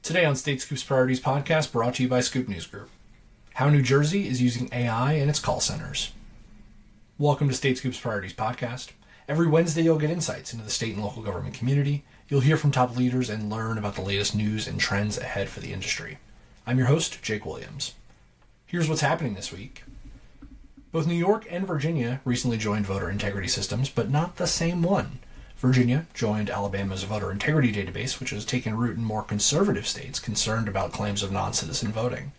Today on State Scoop's Priorities podcast, brought to you by Scoop News Group. How New Jersey is using AI in its call centers. Welcome to State Scoop's Priorities podcast. Every Wednesday you'll get insights into the state and local government community. You'll hear from top leaders and learn about the latest news and trends ahead for the industry. I'm your host, Jake Williams. Here's what's happening this week. Both New York and Virginia recently joined voter integrity systems, but not the same one. Virginia joined Alabama's voter integrity database, which has taken root in more conservative states concerned about claims of non-citizen voting.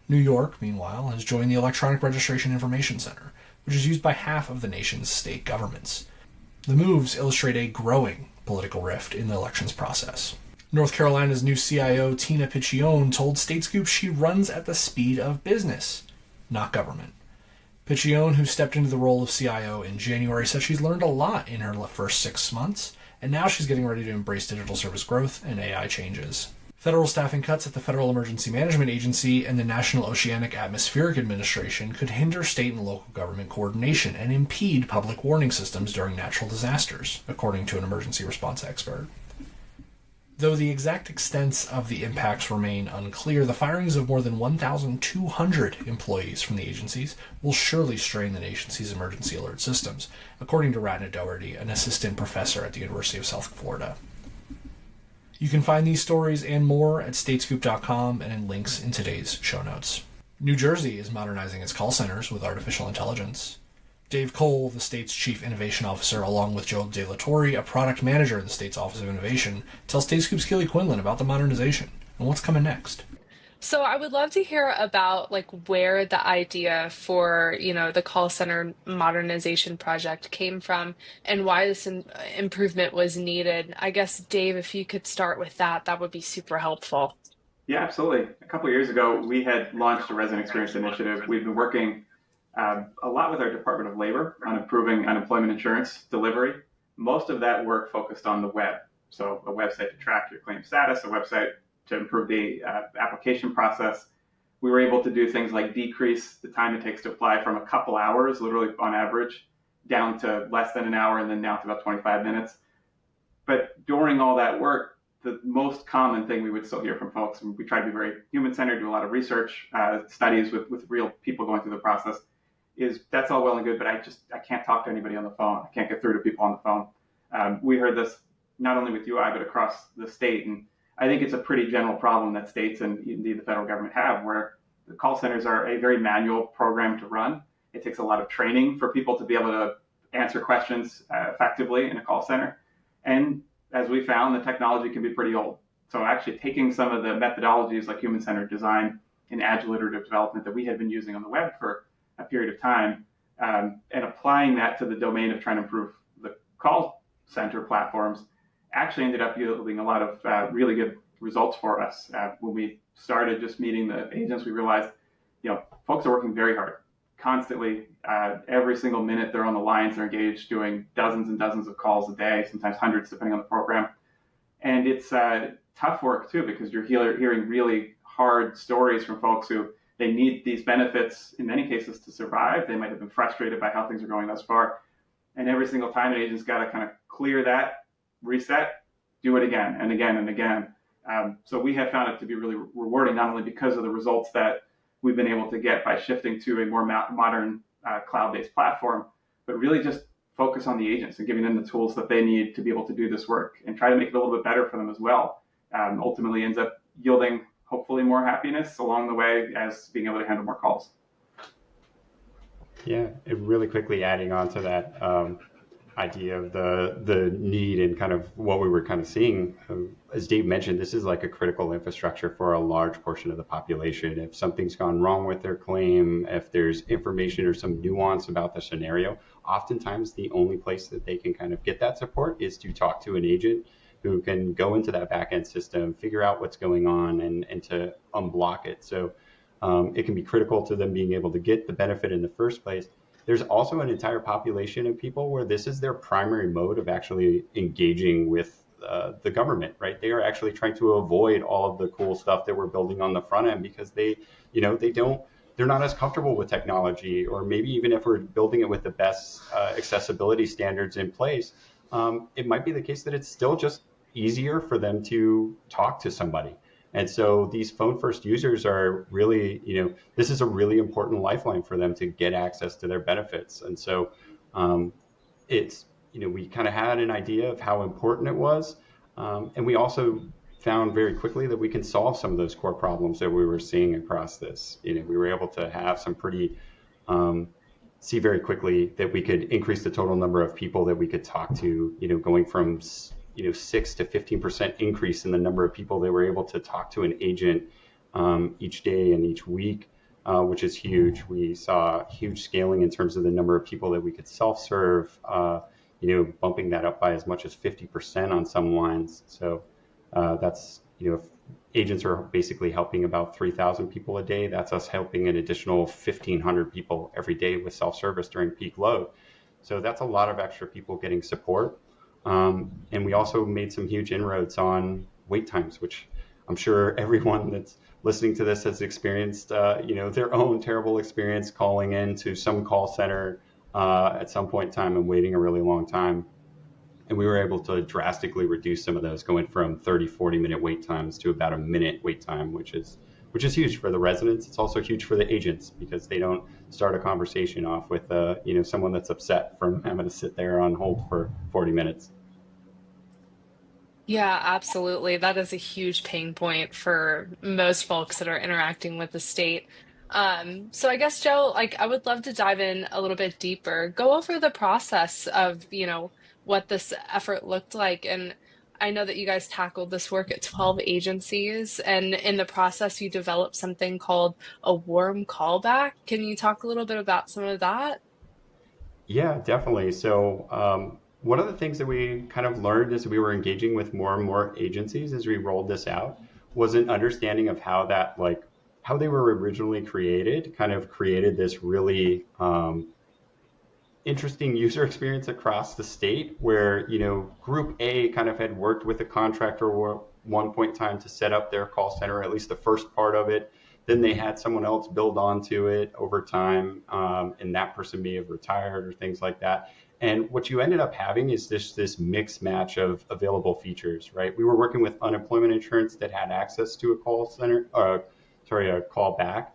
New York, meanwhile, has joined the Electronic Registration Information Center, which is used by half of the nation's state governments. The moves illustrate a growing political rift in the elections process. North Carolina's new CIO, Tina Piccione, told State Scoop she runs at the speed of business, not government. Piccione, who stepped into the role of CIO in January, said she's learned a lot in her first 6 months, and now she's getting ready to embrace digital service growth and AI changes. Federal staffing cuts at the Federal Emergency Management Agency and the National Oceanic Atmospheric Administration could hinder state and local government coordination and impede public warning systems during natural disasters, according to an emergency response expert. Though the exact extents of the impacts remain unclear, the firings of more than 1,200 employees from the agencies will surely strain the agency's emergency alert systems, according to Ratna Doherty, an assistant professor at the University of South Florida. You can find these stories and more at statescoop.com and in links in today's show notes. New Jersey is modernizing its call centers with artificial intelligence. Dave Cole, the state's chief innovation officer, along with Joe DeLaTorre, a product manager in the state's Office of Innovation, tells State Scoop's Keely Quinlan about the modernization and what's coming next. So I would love to hear about where the idea for, the call center modernization project came from and why this improvement was needed. I guess, Dave, if you could start with that, that would be super helpful. Yeah, absolutely. A couple of years ago, we had launched a resident experience initiative. We've been working a lot with our Department of Labor on improving unemployment insurance delivery. Most of that work focused on the web. So a website to track your claim status, a website to improve the application process. We were able to do things like decrease the time it takes to apply from a couple hours, literally on average, down to less than an hour and then down to about 25 minutes. But during all that work, the most common thing we would still hear from folks, and we try to be very human-centered, do a lot of research, studies with real people going through the process, is that's all well and good, but I can't talk to anybody on the phone. I can't get through to people on the phone. We heard this not only with UI, but across the state. And I think it's a pretty general problem that states and indeed the federal government have, where the call centers are a very manual program to run. It takes a lot of training for people to be able to answer questions effectively in a call center. And as we found, the technology can be pretty old. So actually taking some of the methodologies like human-centered design and agile iterative development that we had been using on the web for a period of time, and applying that to the domain of trying to improve the call center platforms actually ended up yielding a lot of really good results for us. When we started just meeting the agents, we realized, folks are working very hard, constantly. Every single minute they're on the lines, they're engaged, doing dozens and dozens of calls a day, sometimes hundreds depending on the program. And it's tough work too, because you're hearing really hard stories from folks who they need these benefits in many cases to survive. They might have been frustrated by how things are going thus far. And every single time an agent's got to kind of clear that, reset, do it again and again and again. So we have found it to be really rewarding, not only because of the results that we've been able to get by shifting to a more modern cloud-based platform, but really just focus on the agents and giving them the tools that they need to be able to do this work and try to make it a little bit better for them as well. Ultimately ends up yielding hopefully more happiness along the way as being able to handle more calls. Yeah, and really quickly adding on to that idea of the need and kind of what we were kind of seeing, as Dave mentioned, this is like a critical infrastructure for a large portion of the population. If something's gone wrong with their claim, if there's information or some nuance about the scenario, oftentimes the only place that they can kind of get that support is to talk to an agent who can go into that back-end system, figure out what's going on, and to unblock it. So it can be critical to them being able to get the benefit in the first place. There's also an entire population of people where this is their primary mode of actually engaging with the government, right? They are actually trying to avoid all of the cool stuff that we're building on the front end because they're not as comfortable with technology, or maybe even if we're building it with the best accessibility standards in place, it might be the case that it's still just easier for them to talk to somebody. And so these phone first users are really, this is a really important lifeline for them to get access to their benefits. And so it's, we kind of had an idea of how important it was. And we also found very quickly that we can solve some of those core problems that we were seeing across this. We were able to have some pretty, see very quickly that we could increase the total number of people that we could talk to, going from 6 to 15% increase in the number of people that were able to talk to an agent each day and each week, which is huge. We saw huge scaling in terms of the number of people that we could self-serve, bumping that up by as much as 50% on some lines. So that's, if agents are basically helping about 3,000 people a day, that's us helping an additional 1,500 people every day with self-service during peak load. So that's a lot of extra people getting support. And we also made some huge inroads on wait times, which I'm sure everyone that's listening to this has experienced, their own terrible experience calling into some call center at some point in time and waiting a really long time. And we were able to drastically reduce some of those, going from 30, 40-minute wait times to about a minute wait time, which is huge for the residents. It's also huge for the agents because they don't start a conversation off with someone that's upset from having to sit there on hold for 40 minutes. Yeah, absolutely. That is a huge pain point for most folks that are interacting with the state. So I guess, Joe, like I would love to dive in a little bit deeper, go over the process of, what this effort looked like. And I know that you guys tackled this work at 12 agencies, and in the process, you developed something called a warm callback. Can you talk a little bit about some of that? Yeah, definitely. So one of the things that we kind of learned as we were engaging with more and more agencies as we rolled this out was an understanding of how that, like, how they were originally created, kind of created this really interesting user experience across the state where, Group A kind of had worked with a contractor or one point in time to set up their call center, at least the first part of it. Then they had someone else build onto it over time, and that person may have retired or things like that. And what you ended up having is this mixed match of available features, right? We were working with unemployment insurance that had access to a call center, a call back.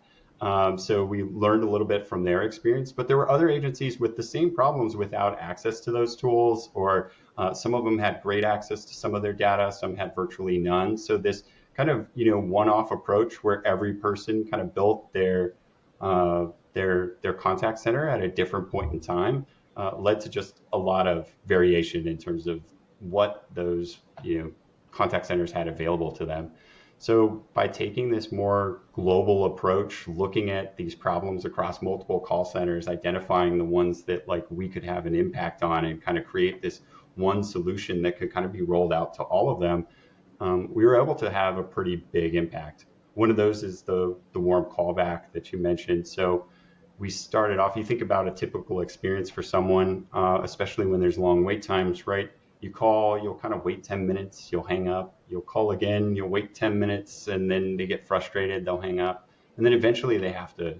So we learned a little bit from their experience, but there were other agencies with the same problems without access to those tools, or some of them had great access to some of their data, some had virtually none. So this kind of, one-off approach where every person kind of built their contact center at a different point in time led to just a lot of variation in terms of what those, contact centers had available to them. So by taking this more global approach, looking at these problems across multiple call centers, identifying the ones that like we could have an impact on and kind of create this one solution that could kind of be rolled out to all of them, we were able to have a pretty big impact. One of those is the warm callback that you mentioned. So we started off, you think about a typical experience for someone, especially when there's long wait times, right? You call, you'll kind of wait 10 minutes, you'll hang up, you'll call again, you'll wait 10 minutes, and then they get frustrated, they'll hang up. And then eventually they have to,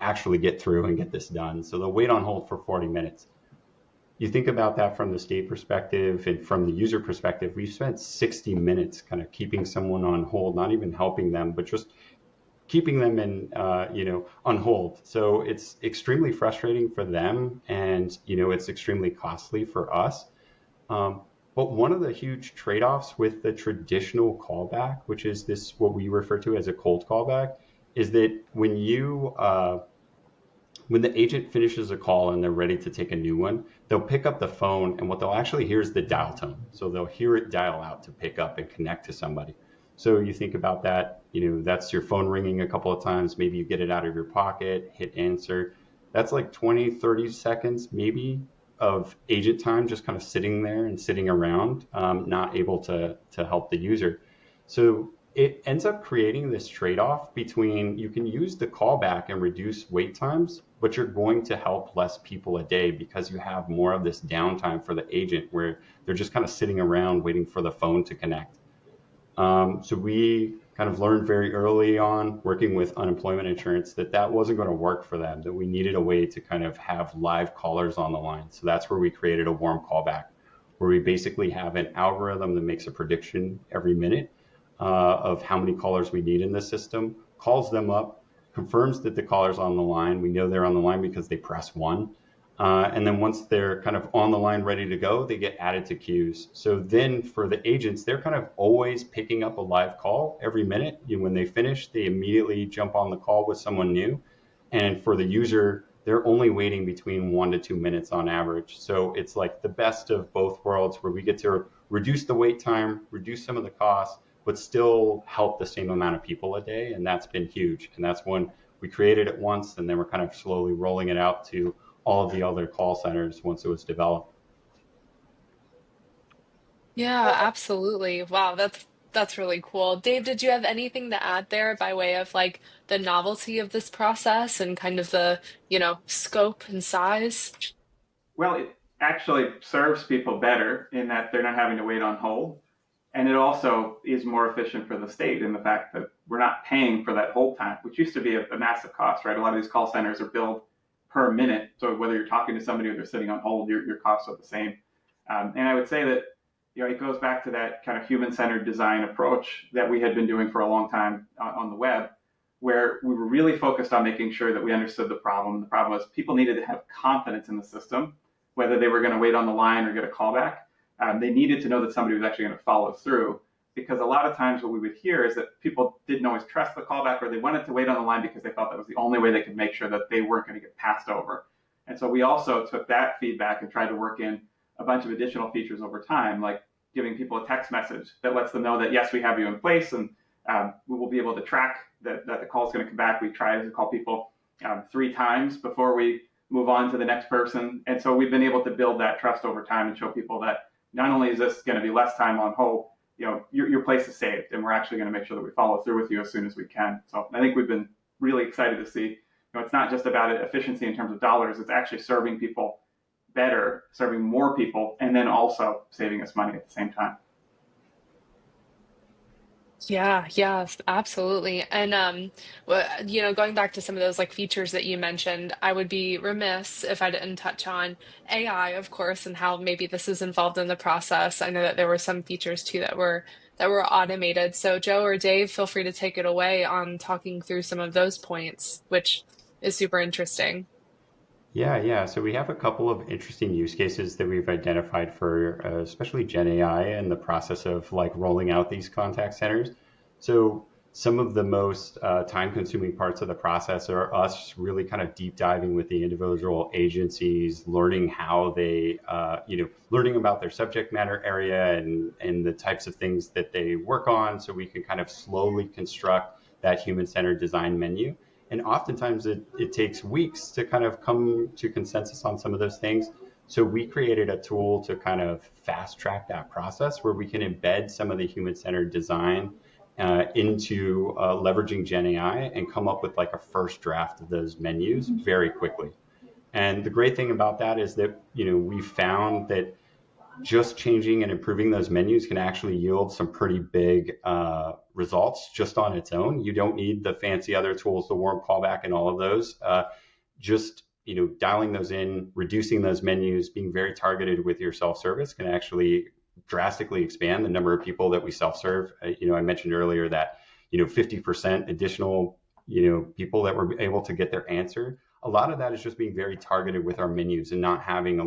actually get through and get this done. So they'll wait on hold for 40 minutes. You think about that from the state perspective and from the user perspective, we've spent 60 minutes kind of keeping someone on hold, not even helping them, but just keeping them in, on hold. So it's extremely frustrating for them, and, it's extremely costly for us. But one of the huge trade-offs with the traditional callback, which is this, what we refer to as a cold callback, is that when the agent finishes a call and they're ready to take a new one, they'll pick up the phone, and what they'll actually hear is the dial tone. So they'll hear it dial out to pick up and connect to somebody. So you think about that, that's your phone ringing a couple of times. Maybe you get it out of your pocket, hit answer. That's like 20, 30 seconds, maybe, of agent time just kind of sitting there and sitting around, not able to help the user. So it ends up creating this trade-off between, you can use the callback and reduce wait times, but you're going to help less people a day because you have more of this downtime for the agent where they're just kind of sitting around waiting for the phone to connect. So we kind of learned very early on, working with unemployment insurance, that wasn't going to work for them, that we needed a way to kind of have live callers on the line. So that's where we created a warm callback, where we basically have an algorithm that makes a prediction every minute of how many callers we need in the system, calls them up, confirms that the caller's on the line. We know they're on the line because they press 1. And then once they're kind of on the line ready to go, they get added to queues. So then for the agents, they're kind of always picking up a live call every minute. When they finish, they immediately jump on the call with someone new. And for the user, they're only waiting between 1 to 2 minutes on average. So it's like the best of both worlds, where we get to reduce the wait time, reduce some of the costs, but still help the same amount of people a day. And that's been huge. And that's when we created it once, and then we're kind of slowly rolling it out to all of the other call centers once it was developed. Yeah, absolutely. Wow, that's really cool. Dave, did you have anything to add there by way of like the novelty of this process and kind of the, scope and size? Well, it actually serves people better in that they're not having to wait on hold. And it also is more efficient for the state in the fact that we're not paying for that hold time, which used to be a massive cost, right? A lot of these call centers are billed per minute. So whether you're talking to somebody or they're sitting on hold, your costs are the same. And I would say that, it goes back to that kind of human-centered design approach that we had been doing for a long time on the web, where we were really focused on making sure that we understood the problem. The problem was people needed to have confidence in the system, whether they were going to wait on the line or get a callback. They needed to know that somebody was actually going to follow through, because a lot of times what we would hear is that people didn't always trust the callback, or they wanted to wait on the line because they thought that was the only way they could make sure that they weren't going to get passed over. And so we also took that feedback and tried to work in a bunch of additional features over time, like giving people a text message that lets them know that, yes, we have you in place, and we will be able to track that the call is going to come back. We try to call people 3 times before we move on to the next person. And so we've been able to build that trust over time and show people that not only is this going to be less time on hold, your place is saved, and we're actually going to make sure that we follow through with you as soon as we can. So I think we've been really excited to see, it's not just about efficiency in terms of dollars, it's actually serving people better, serving more people, and then also saving us money at the same time. Yeah, yeah, absolutely. And going back to some of those like features that you mentioned, I would be remiss if I didn't touch on AI, of course, and how maybe this is involved in the process. I know that there were some features too that were automated. So Joe or Dave, feel free to take it away on talking through some of those points, which is super interesting. Yeah. So we have a couple of interesting use cases that we've identified for especially Gen AI and the process of like rolling out these contact centers. So some of the most time-consuming parts of the process are us really kind of deep diving with the individual agencies, learning how they, learning about their subject matter area and the types of things that they work on, so we can kind of slowly construct that human-centered design menu. And oftentimes it takes weeks to kind of come to consensus on some of those things. So we created a tool to kind of fast track that process, where we can embed some of the human-centered design into leveraging Gen AI and come up with like a first draft of those menus very quickly. And the great thing about that is that, we found that just changing and improving those menus can actually yield some pretty big results just on its own. You don't need the fancy other tools, the warm callback and all of those. Just dialing those in, reducing those menus, being very targeted with your self-service can actually drastically expand the number of people that we self-serve. I mentioned earlier that 50% additional people that were able to get their answer. A lot of that is just being very targeted with our menus and not having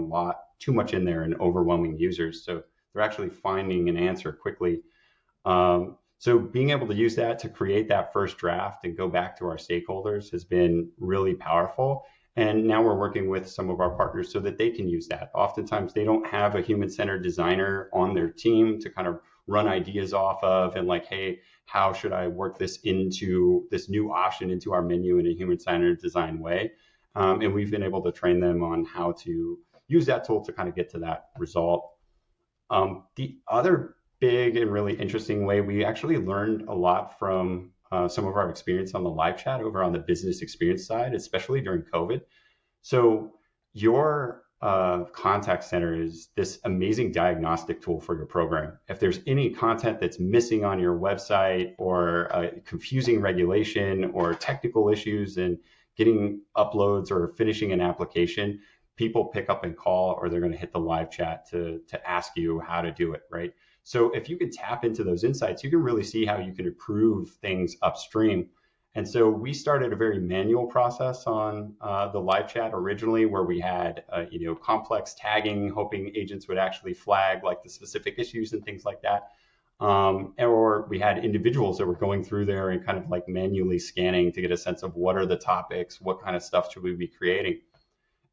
too much in there and overwhelming users. So they're actually finding an answer quickly. So being able to use that to create that first draft and go back to our stakeholders has been really powerful. And now we're working with some of our partners so that they can use that. Oftentimes they don't have a human-centered designer on their team to kind of run ideas off of and like, hey, how should I work this into this new option into our menu in a human-centered design way? And we've been able to train them on how to use that tool to kind of get to that result. The other big and really interesting way, we actually learned a lot from some of our experience on the live chat over on the business experience side, especially during COVID. So your contact center is this amazing diagnostic tool for your program. If there's any content that's missing on your website or confusing regulation or technical issues and getting uploads or finishing an application, people pick up and call, or they're going to hit the live chat to ask you how to do it, right? So if you can tap into those insights, you can really see how you can improve things upstream. And so we started a very manual process on the live chat originally, where we had complex tagging, hoping agents would actually flag like the specific issues and things like that. Or we had individuals that were going through there and kind of like manually scanning to get a sense of what are the topics, what kind of stuff should we be creating.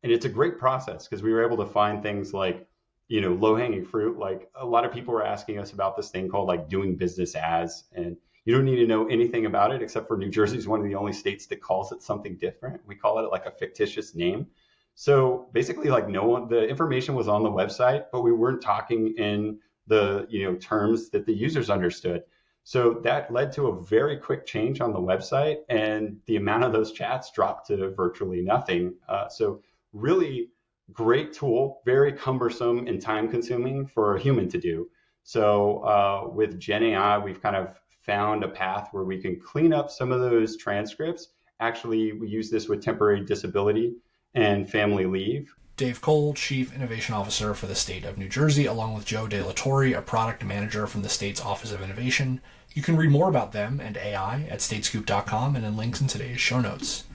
And it's a great process because we were able to find things like, low-hanging fruit. Like a lot of people were asking us about this thing called like doing business as, and you don't need to know anything about it except for New Jersey is one of the only states that calls it something different. We call it like a fictitious name. So basically like the information was on the website, but we weren't talking in the terms that the users understood. So that led to a very quick change on the website, and the amount of those chats dropped to virtually nothing. So really great tool, very cumbersome and time consuming for a human to do. So with Gen AI, we've kind of found a path where we can clean up some of those transcripts. Actually, we use this with temporary disability and family leave. Dave Cole, Chief Innovation Officer for the state of New Jersey, along with Joe DeLaTorre, a product manager from the state's Office of Innovation. You can read more about them and AI at statescoop.com and in links in today's show notes.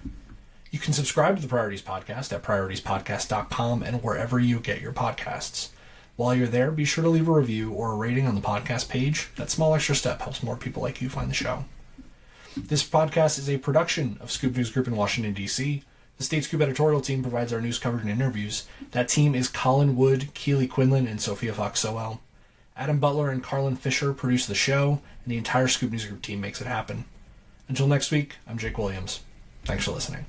You can subscribe to the Priorities Podcast at prioritiespodcast.com and wherever you get your podcasts. While you're there, be sure to leave a review or a rating on the podcast page. That small extra step helps more people like you find the show. This podcast is a production of Scoop News Group in Washington, D.C. The State Scoop editorial team provides our news coverage and interviews. That team is Colin Wood, Keely Quinlan, and Sophia Fox-Sowell. Adam Butler and Carlin Fisher produce the show, and the entire Scoop News Group team makes it happen. Until next week, I'm Jake Williams. Thanks for listening.